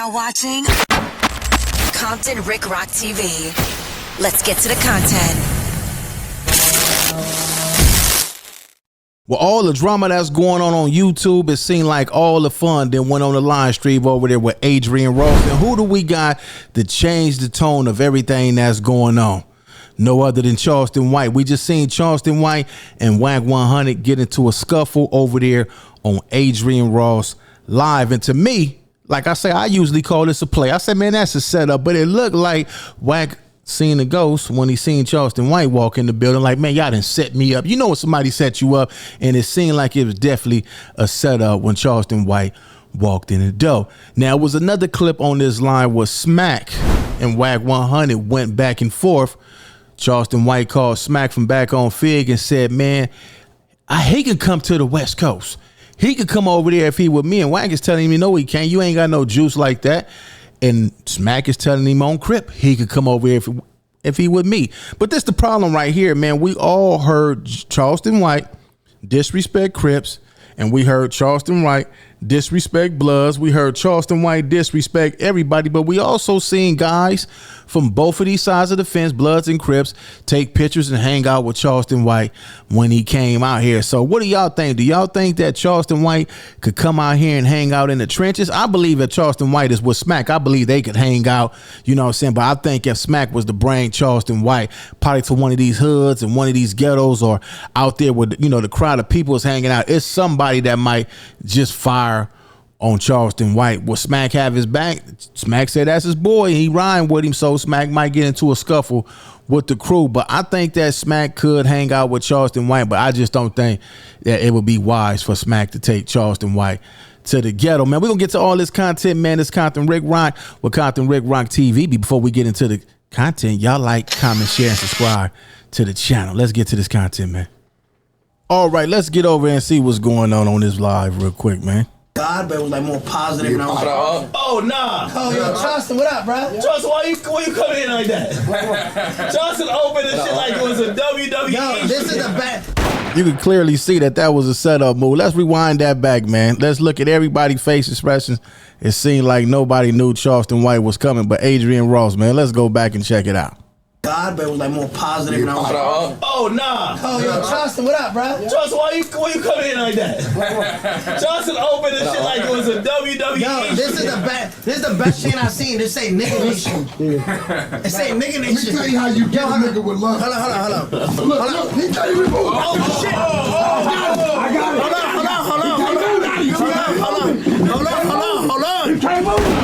now watching Compton Rick Rock TV. Let's get to the content. Well, all the drama that's going on YouTube, it seemed like all the fun that went on the live stream over there with Adrian Ross. And who do we got to change the tone of everything that's going on? No other than Charleston White. We just seen Charleston White and WACK 100 get into a scuffle over there on Adrian Ross live. And to me, like I say, I usually call this a play. I said, man, that's a setup. But it looked like WACK seen a ghost when he seen Charleston White walk in the building. Like, man, y'all done set me up. You know when somebody set you up, and it seemed like it was definitely a setup when Charleston White walked in the door. Now, it was another clip on this line where SMACC and WACK 100 went back and forth. Charleston White called SMACC from back on Fig and said, man, he can come to the West Coast. He could come over there if he with me. And WACK is telling him, no, he can't. You ain't got no juice like that. And SMACC is telling him on Crip he could come over here if he with me. But this the problem right here, man. We all heard Charleston White disrespect Crips, and we heard Charleston White disrespect Bloods. We heard Charleston White disrespect everybody, but we also seen guys from both of these sides of the fence, Bloods and Crips, take pictures and hang out with Charleston White when he came out here. So what do y'all think? Do y'all think that Charleston White could come out here and hang out in the trenches? I believe that Charleston White is with SMACC. I believe they could hang out, you know what I'm saying? But I think if SMACC was to bring Charleston White probably to one of these hoods and one of these ghettos or out there with, you know, the crowd of people is hanging out, it's somebody that might just fire on Charleston White. Will SMACC have his back? SMACC said that's his boy. He riding with him, so SMACC might get into a scuffle with the crew. But I think that SMACC could hang out with Charleston White, but I just don't think that it would be wise for SMACC to take Charleston White to the ghetto, man. We're going to get to all this content, man. This Compton Rick Rock with Compton Rick Rock TV. Before we get into the content, y'all like, comment, share, and subscribe to the channel. Let's get to this content, man. All right, let's get over and see what's going on this live real quick, man. God, but it was like more positive. And I was like, oh nah. Oh yo, Charleston, what up, bro? Charleston, why you coming in like that? Charleston opened and shit like it was a WWE. Yo, this is the best. You can clearly see that was a setup move. Let's rewind that back, man. Let's look at everybody's face expressions. It seemed like nobody knew Charleston White was coming, but Adrian Ross, man. Let's go back and check it out. God, but it was like more positive. And I was like, oh nah. Oh yo, Charleston, what up, bro? Charleston, why you coming in like that? Charleston opened and shit like it was a WWE. Yo, this is the best chain I've seen. This say nigga nation. It say nigga nation. Let me tell you how you get a nigga with love. Hold on. Look, he tell you to move. Oh shit. I got it. Hold on.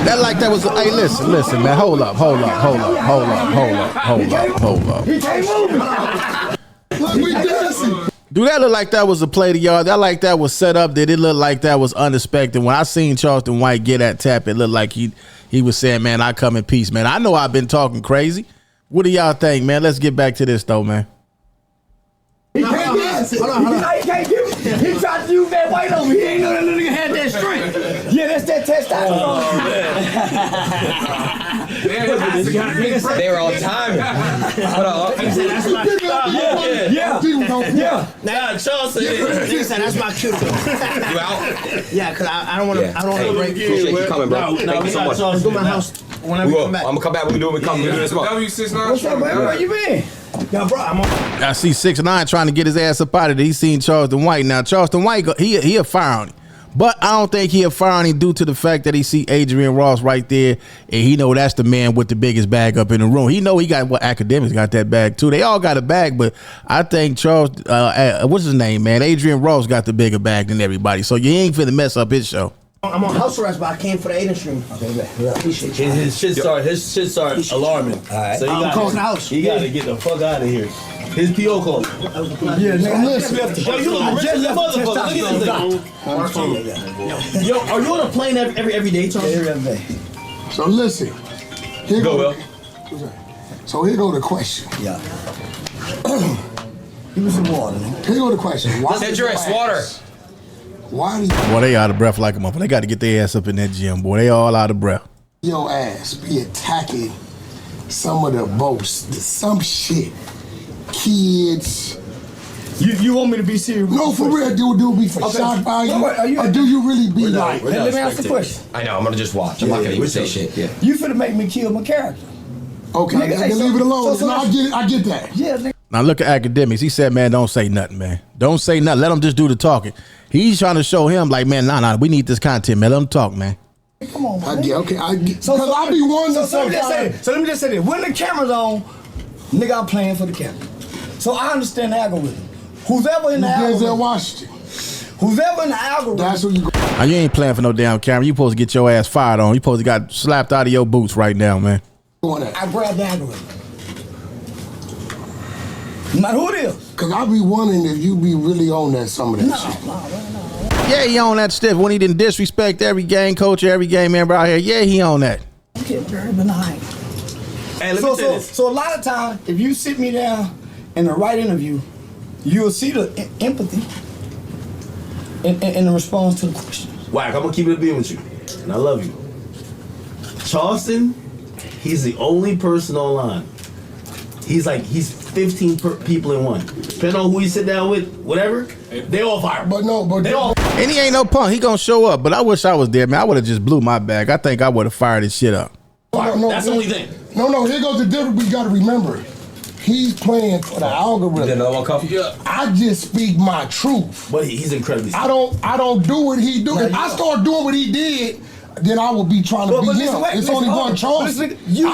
That like that was, hey, listen, man, hold up. He can't move. Look, we dancing. Do that look like that was a play to y'all? That like that was set up? Did it look like that was unexpected? When I seen Charleston White get that tap, it looked like he was saying, man, I come in peace, man. I know I've been talking crazy. What do y'all think, man? Let's get back to this though, man. He can't dance. Hold on. He can't give it. He tried to use that white over. He ain't know that nigga had that strength. Yeah, that's that testosterone. They were all timing. Hold on. He said that's my Yeah. Now Charleston, he said that's my cue. You out? Yeah, cause I don't want to. I don't want to break. Appreciate you coming, bro. Thank you so much. Let's go to my house whenever you come back. I'm gonna come back. We can do it. We come. We do this month. W69. What's up, man? Where you been? Yo, bro, I'm on. I see 6ix9ine trying to get his ass up out of there. He seen Charleston White. Now Charleston White, he a fire on him. But I don't think he a fire on him due to the fact that he see Adrian Ross right there, and he know that's the man with the biggest bag up in the room. He know he got academics got that bag too. They all got a bag, but I think what's his name, man? Adrian Ross got the bigger bag than everybody. So you ain't finna mess up his show. I'm on house arrest, but I came for the Aiden stream. Okay, yeah, appreciate you. His shit started alarming. All right. So I'm calling the house. You gotta get the fuck out of here. His PO called. Yeah, nigga, listen. Yo, you look rich as a motherfucker. Look at this thing. Yo, are you on a plane every day, Charles? Every day. So listen. Here Go, So here go the question. Yeah. Give me some water, nigga. Here go the question. Why Citrus water. Why does Boy, they out of breath like a motherfucker. They got to get their ass up in that gym, boy. They all out of breath. your ass be attacking some of the most, some shit, kids, You want me to be serious? No, for real, do be for shock value, or do you really be like? Hey, let me ask the question. I know, I'm gonna just watch. I'm not gonna even say shit. Yeah. You finna make me kill my character. Okay, then leave it alone. No, I get that. Yeah, nigga. Now look at academics. He said, man, don't say nothing, man. Don't say nothing. Let him just do the talking. He's trying to show him like, man, nah, we need this content, man. Let him talk, man. Come on, man. I get, okay, I get. So I be wondering. So let me just say this. When the camera's on, nigga, I'm playing for the camera. So I understand the algorithm. Who's ever in the algorithm. Washington. Who's ever in the algorithm. That's who you go. Now, you ain't playing for no damn camera. You supposed to get your ass fired on. You supposed to got slapped out of your boots right now, man. I grab the algorithm. No matter who it is. Cause I be wondering if you be really on that some of that shit. No. Yeah, he on that stiff. When he didn't disrespect every gang coach, every gang member out here. Yeah, he on that. Okay, very benign. Hey, let me say this. So a lot of times, if you sit me down in the right interview, you'll see the empathy in the response to the question. Wack, I'm gonna keep it a being with you, and I love you. Charleston, he's the only person online. He's 15 people in one. Depending on who you sit down with, whatever, they all fire. But they all. And he ain't no punk. He gonna show up. But I wish I was there, man. I would have just blew my bag. I think I would have fired his shit up. No, that's the only thing. No, here goes the difference. We gotta remember. He's playing for the algorithm. I just speak my truth. But he's incredibly smart. I don't do what he do. If I start doing what he did, then I would be trying to be him. It's only one choice. I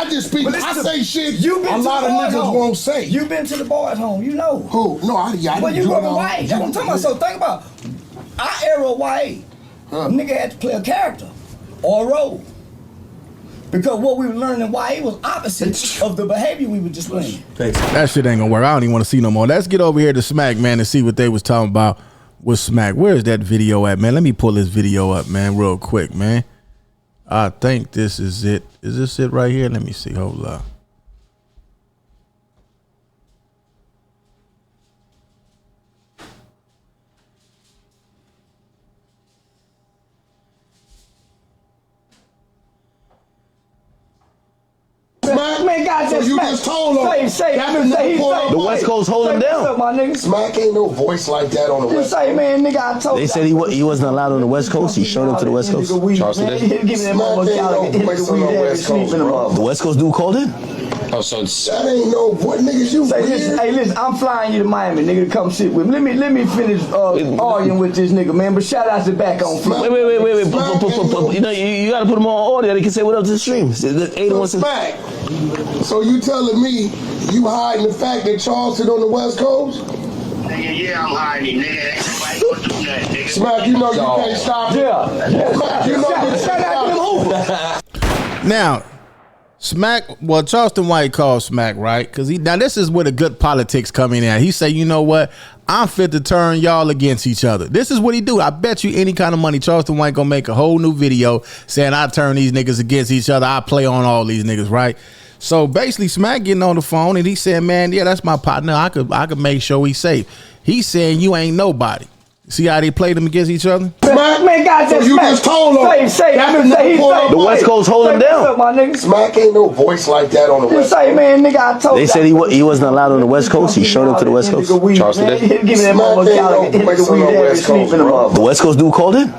just speak. I say shit a lot of niggas won't say. You've been to the boys' home, you know. Who? No, I well, you grew up in YA. That's what I'm talking about. So think about our era of YA. Nigga had to play a character or a role. Because what we were learning in YA was opposite of the behavior we were displaying. That shit ain't gonna work. I don't even want to see no more. Let's get over here to SMACC, man, and see what they was talking about with SMACC. Where is that video at, man? Let me pull this video up, man, real quick, man. I think this is it. Is this it right here? Let me see. Hold up. Man, God, so you just told him. The West Coast hold him down. SMACC ain't no voice like that on the West Coast. Say, man, nigga, I told They said he wasn't allowed on the West Coast. He showed up to the West Coast. Charleston did. The West Coast dude called in? Oh, so that ain't no what niggas you. Hey, listen, I'm flying you to Miami, nigga, to come sit with me. Let me finish arguing with this nigga, man. But shout out to back on. Wait. You know, you gotta put him on audio. They can say what up to the stream. SMACC. So you telling me you hiding the fact that Charleston on the West Coast? Yeah, I'm hiding, nigga. Nobody gonna do nothing, nigga. SMACC, you know you can't stop it. Yeah. You know you shout out to them Hoover. Now, SMACC, well, Charleston White called SMACC, right? Because now this is where the good politics come in at. He say, you know what? I'm fit to turn y'all against each other. This is what he do. I bet you any kind of money, Charleston White gonna make a whole new video saying I turn these niggas against each other. I play on all these niggas, right? So basically, SMACC getting on the phone and he said, man, yeah, that's my partner. I could make sure he's safe. He's saying you ain't nobody. See how they played them against each other? Man, God, so you just told him. The West Coast hold him down. SMACC ain't no voice like that on the West Coast. Say, man, nigga, I told They said he wasn't allowed on the West Coast. He showed up to the West Coast. Charleston did. The West Coast dude called in?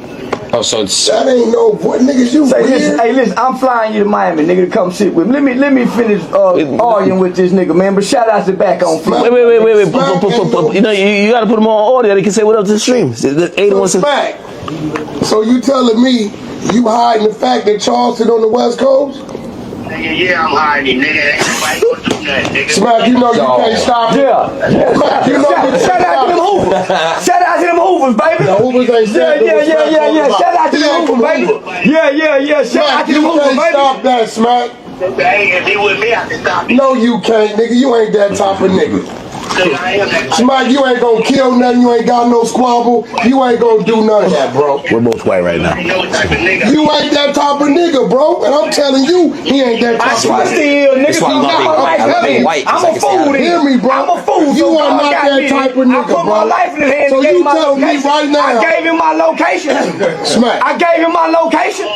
Oh, so that ain't no what niggas you. Hey, listen, I'm flying you to Miami, nigga, to come sit with me. Let me finish arguing with this nigga, man. But shout out to back on. Wait. You know, you gotta put him on audio. They can say what up to the stream. SMACC. So you telling me you hiding the fact that Charleston on the West Coast? Yeah, I'm hiding, nigga. Nobody gonna do nothing, nigga. SMACC, you know you can't stop it. Yeah. You know shout out to them Hoovers. Shout out to them Hoovers, baby. The Hoovers ain't Yeah. Shout out to them Hoovers, baby. Yeah. Shout out to them Hoovers, baby. Stop that, SMACC. Hey, if he with me, I can stop it. No, you can't, nigga. You ain't that type of nigga. SMACC, you ain't gonna kill nothing. You ain't got no squabble. You ain't gonna do none of that, bro. We're both white right now. You ain't that type of nigga, bro. And I'm telling you, he ain't that type of nigga. I'm a fool. Hear me, bro. I'm a fool. You are not that type of nigga, bro. I put my life in his hands. So you tell me right now. I gave him my location. SMACC. I gave him my location.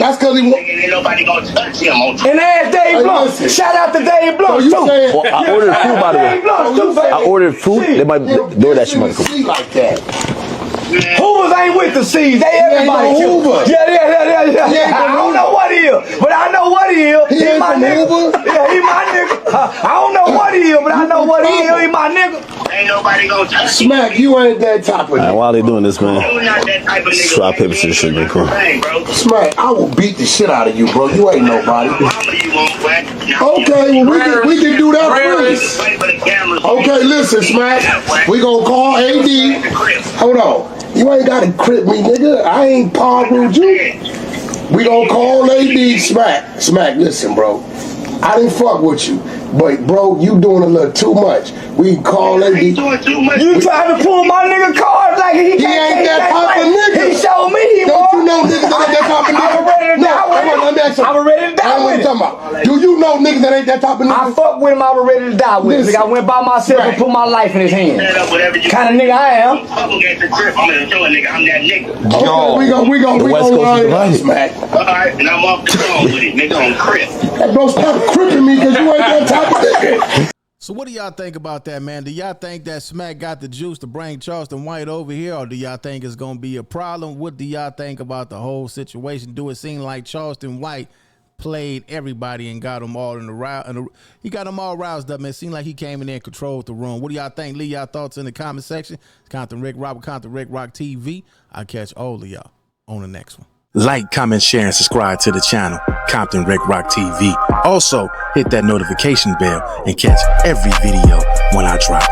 That's because he won't. Ain't nobody gonna touch him. And ask Dave Blunt. Shout out to Dave Blunt, too. Well, I ordered food, by the way. I ordered food. They might do that shit. Like that. Hoovers ain't with the C's. They everybody. No Hoover. Yeah. I don't know what he is, but I know what he is. He ain't my from nigga. Hoover? Yeah, he my nigga. I don't know what he is, but I know what he is. He my nigga. Ain't nobody gonna touch you. SMACC, you ain't that type of nigga. While they doing this, man, You not that type of nigga. swap papers and shit, man. Cool. Hey, bro. SMACC, I will beat the shit out of you, bro. You ain't nobody. Mama, you won't whack. Okay, well we can do that first. Wait for the cameras. Okay, listen, SMACC. We gonna call AD. Hold on. You ain't gotta crip me, nigga. I ain't Paul you. We gonna call AD SMACC. SMACC, listen, bro. I didn't fuck with you. But, bro, you doing a little too much. We can call AD. He doing too much. You trying to pull my nigga card like he He ain't that type of nigga. He showed me he Don't was. you know niggas that ain't that type of nigga? I'm ready to die with come on, him. let me ask you. I'm ready to die That's what with I'm him. talking about. Do you know niggas that ain't that type of nigga? I fuck with him, I was ready to die with him. Listen. Nigga, I went by myself and put my life in his hands. Set up whatever you Kind of nigga I am. Fuck against the trip. I'm gonna show a nigga I'm that nigga. Okay, we gon' line up, SMACC. Alright, and I'm off the phone with it. Nigga on crib. Hey, bro, stop cripping me because you ain't that type of nigga. So what do y'all think about that, man? Do y'all think that SMACC got the juice to bring Charleston White over here, or do y'all think it's gonna be a problem? What do y'all think about the whole situation? Do it seem like Charleston White played everybody and got them all in the round? He got them all roused up, man. It seemed like he came in there and controlled the room. What do y'all think? Leave y'all thoughts in the comment section. It's Compton Rick Rock with Compton Rick Rock TV. I'll catch all of y'all on the next one. Like, comment, share, and subscribe to the channel, Compton Rick Rock TV. Also, hit that notification bell and catch every video when I drop.